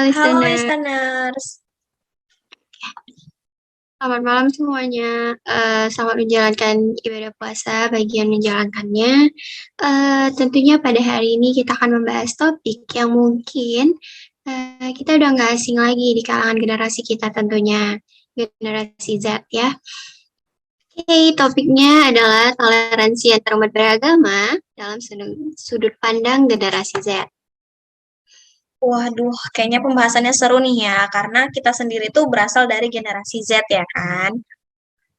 Halo listener. listeners, Selamat malam semuanya. Selamat menjalankan ibadah puasa bagi yang menjalankannya. Tentunya pada hari ini kita akan membahas topik yang mungkin kita udah nggak asing lagi di kalangan generasi kita tentunya, generasi Z ya. Oke, topiknya adalah toleransi antar umat beragama dalam sudut pandang generasi Z. waduh kayaknya pembahasannya seru nih ya, karena kita sendiri tuh berasal dari generasi Z ya kan?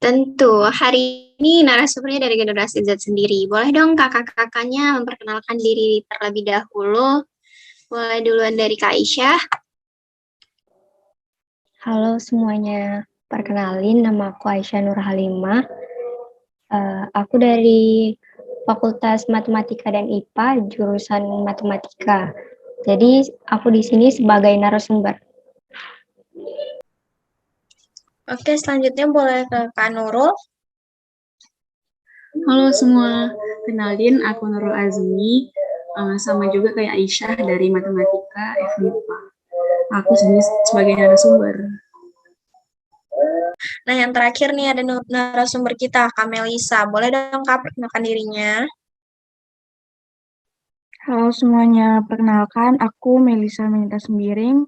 Tentu, hari ini narasumbernya dari generasi Z sendiri. Boleh dong kakak-kakaknya memperkenalkan diri terlebih dahulu. Boleh duluan dari Kak Aisyah. Halo semuanya, perkenalin nama aku Aisyah Nur Halimah. Aku dari Fakultas Matematika dan IPA, jurusan Matematika. Jadi aku di sini sebagai narasumber. Oke, selanjutnya boleh ke Kak Nurul. Halo semua, kenalin aku Nurul Azmi, sama juga kayak Aisyah dari Matematika FMIPA. Aku sendiri sebagai narasumber. Nah, yang terakhir nih ada narasumber kita, Kak Melisa. Boleh dong Kak perkenalkan dirinya? Halo semuanya, perkenalkan aku Melisa Minta Sembiring,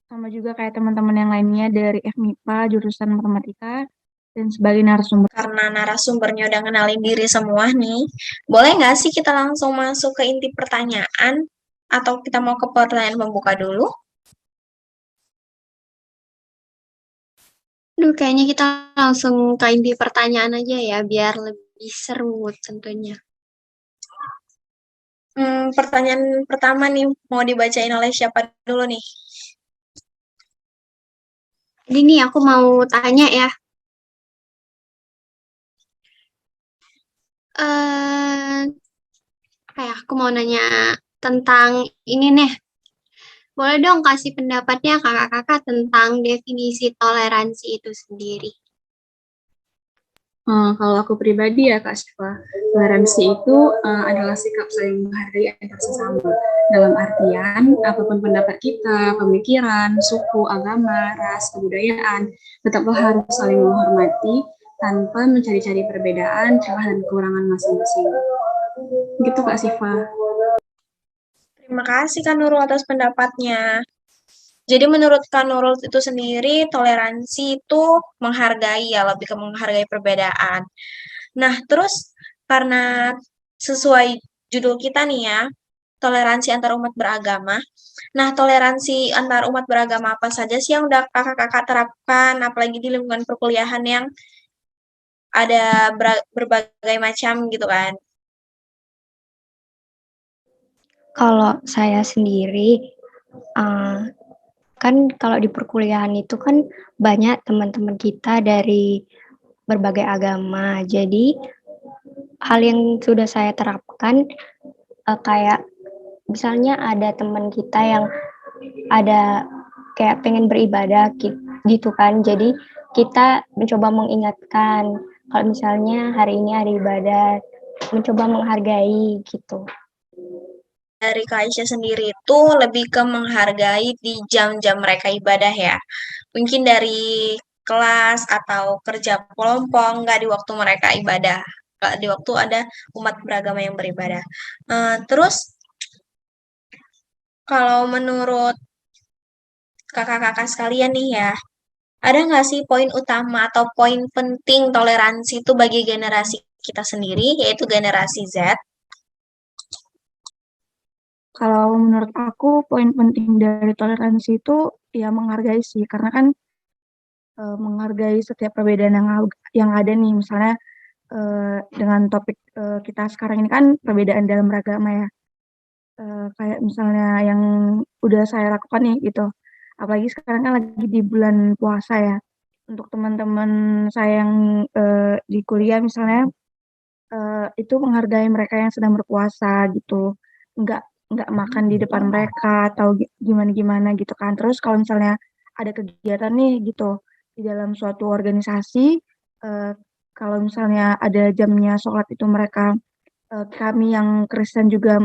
sama juga kayak teman-teman yang lainnya dari FMIPA, jurusan Matematika, dan sebagai narasumber. Karena narasumbernya udah kenalin diri semua nih, boleh nggak sih kita langsung masuk ke inti pertanyaan? Atau kita mau ke pertanyaan pembuka dulu? Kayaknya kita langsung ke inti pertanyaan aja ya, biar lebih seru tentunya. Pertanyaan pertama nih, mau dibacain oleh siapa dulu nih? Jadi nih aku mau tanya ya. Aku mau nanya tentang ini nih. Boleh dong kasih pendapatnya kakak-kakak tentang definisi toleransi itu sendiri. Kalau aku pribadi ya Kak Syifa, toleransi itu adalah sikap saling menghargai antar sesama. Dalam artian, apapun pendapat kita, pemikiran, suku, agama, ras, kebudayaan, tetaplah harus saling menghormati tanpa mencari-cari perbedaan, celah dan kekurangan masing-masing. Gitu Kak Syifa. Terima kasih Kak Nurul atas pendapatnya. Jadi menurut Kak Nurul itu sendiri, toleransi itu menghargai ya, lebih ke menghargai perbedaan. Nah, terus karena sesuai judul kita nih ya, toleransi antar umat beragama. Nah, toleransi antar umat beragama apa saja sih yang udah kakak-kakak terapkan, apalagi di lingkungan perkuliahan yang ada berbagai macam gitu kan? Kalau saya sendiri, kan kalau di perkuliahan itu kan banyak teman-teman kita dari berbagai agama. Jadi hal yang sudah saya terapkan kayak misalnya ada teman kita yang ada kayak pengen beribadah gitu kan. Jadi kita mencoba mengingatkan kalau misalnya hari ini ada ibadah, mencoba menghargai gitu. Dari Kak Aisyah sendiri itu lebih ke menghargai di jam-jam mereka ibadah ya. Mungkin dari kelas atau kerja kelompok, nggak di waktu mereka ibadah. Nggak di waktu ada umat beragama yang beribadah. Terus, kalau menurut kakak-kakak sekalian nih ya, ada nggak sih poin utama atau poin penting toleransi itu bagi generasi kita sendiri, yaitu generasi Z? Kalau menurut aku, poin penting dari toleransi itu ya menghargai sih, karena kan menghargai setiap perbedaan yang ada nih, misalnya dengan topik kita sekarang ini kan perbedaan dalam beragama ya. Kayak misalnya yang udah saya lakukan nih gitu. Apalagi sekarang kan lagi di bulan puasa ya. Untuk teman-teman saya yang di kuliah misalnya itu menghargai mereka yang sedang berpuasa gitu. Nggak nggak makan di depan mereka atau gimana-gimana gitu kan. Terus kalau misalnya ada kegiatan nih gitu di dalam suatu organisasi, eh, kalau misalnya ada jamnya sholat itu mereka kami yang Kristen juga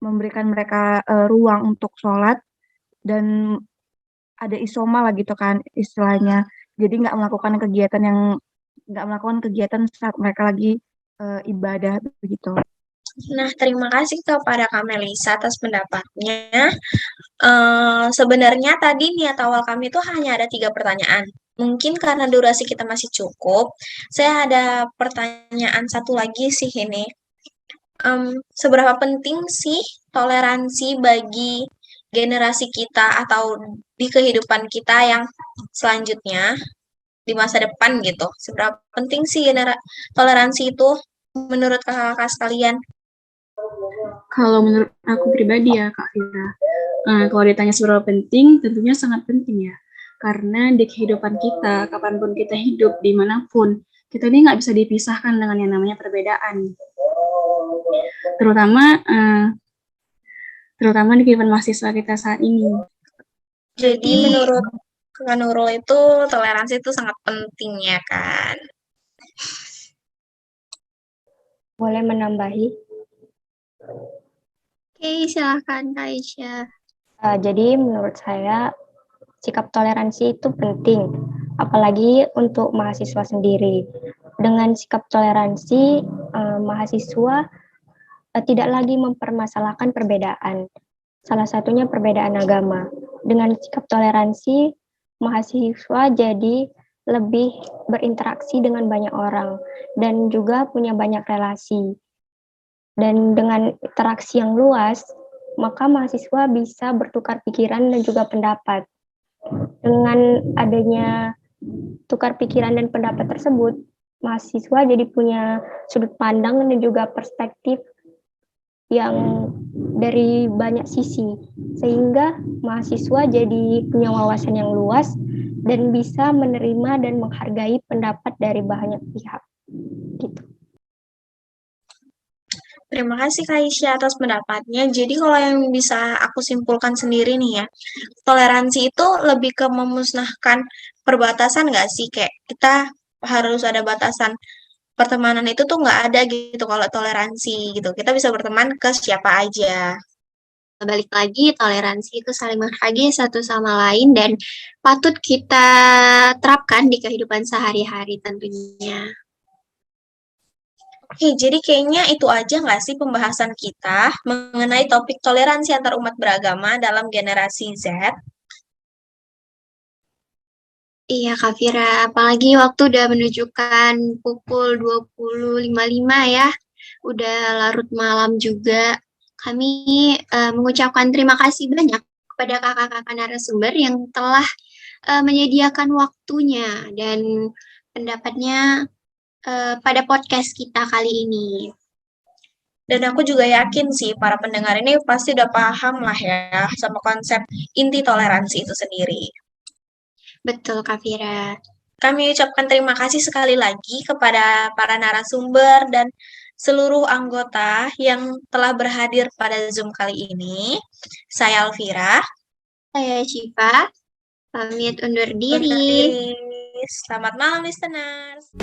memberikan mereka ruang untuk sholat dan ada isoma lah gitu kan istilahnya. Jadi nggak melakukan kegiatan saat mereka lagi ibadah begitu. Nah, terima kasih kepada Kak Melisa atas pendapatnya. Sebenarnya tadi niat awal kami itu hanya ada 3 pertanyaan. Mungkin karena durasi kita masih cukup, saya ada pertanyaan satu lagi sih ini. Seberapa penting sih toleransi bagi generasi kita atau di kehidupan kita yang selanjutnya di masa depan gitu? Seberapa penting sih toleransi itu menurut kakak-kakak sekalian? Kalau menurut aku pribadi ya Kak Fira, kalau ditanya seberapa penting, tentunya sangat penting ya. Karena di kehidupan kita, kapanpun kita hidup, dimanapun, kita ini nggak bisa dipisahkan dengan yang namanya perbedaan. Terutama di kehidupan mahasiswa kita saat ini. Jadi menurut Kak Nurul itu toleransi itu sangat penting ya kan? Boleh menambahi? Oke, silakan Kak Aisyah. Jadi menurut saya sikap toleransi itu penting, apalagi untuk mahasiswa sendiri. Dengan sikap toleransi, mahasiswa tidak lagi mempermasalahkan perbedaan. Salah satunya perbedaan agama. Dengan sikap toleransi, mahasiswa jadi lebih berinteraksi dengan banyak orang dan juga punya banyak relasi. Dan dengan interaksi yang luas, maka mahasiswa bisa bertukar pikiran dan juga pendapat. Dengan adanya tukar pikiran dan pendapat tersebut, mahasiswa jadi punya sudut pandang dan juga perspektif yang dari banyak sisi, sehingga mahasiswa jadi punya wawasan yang luas dan bisa menerima dan menghargai pendapat dari banyak pihak. Gitu. Terima kasih Kak Isya atas pendapatnya. Jadi kalau yang bisa aku simpulkan sendiri nih ya, toleransi itu lebih ke memusnahkan perbatasan nggak sih? Kayak kita harus ada batasan pertemanan itu tuh nggak ada gitu kalau toleransi gitu. Kita bisa berteman ke siapa aja. Balik lagi, toleransi itu saling menghargai satu sama lain dan patut kita terapkan di kehidupan sehari-hari tentunya. Oke, jadi kayaknya itu aja nggak sih pembahasan kita mengenai topik toleransi antar umat beragama dalam generasi Z? Iya Kak Fira, apalagi waktu udah menunjukkan pukul 20.55 ya, udah larut malam juga. Kami mengucapkan terima kasih banyak kepada kakak-kakak narasumber yang telah menyediakan waktunya dan pendapatnya pada podcast kita kali ini. Dan aku juga yakin sih para pendengar ini pasti udah paham lah ya sama konsep inti toleransi itu sendiri. Betul Kak Fira. Kami ucapkan terima kasih sekali lagi kepada para narasumber dan seluruh anggota yang telah berhadir pada Zoom kali ini. Saya Alvira. Saya Syifa, pamit undur diri. Selamat malam listeners.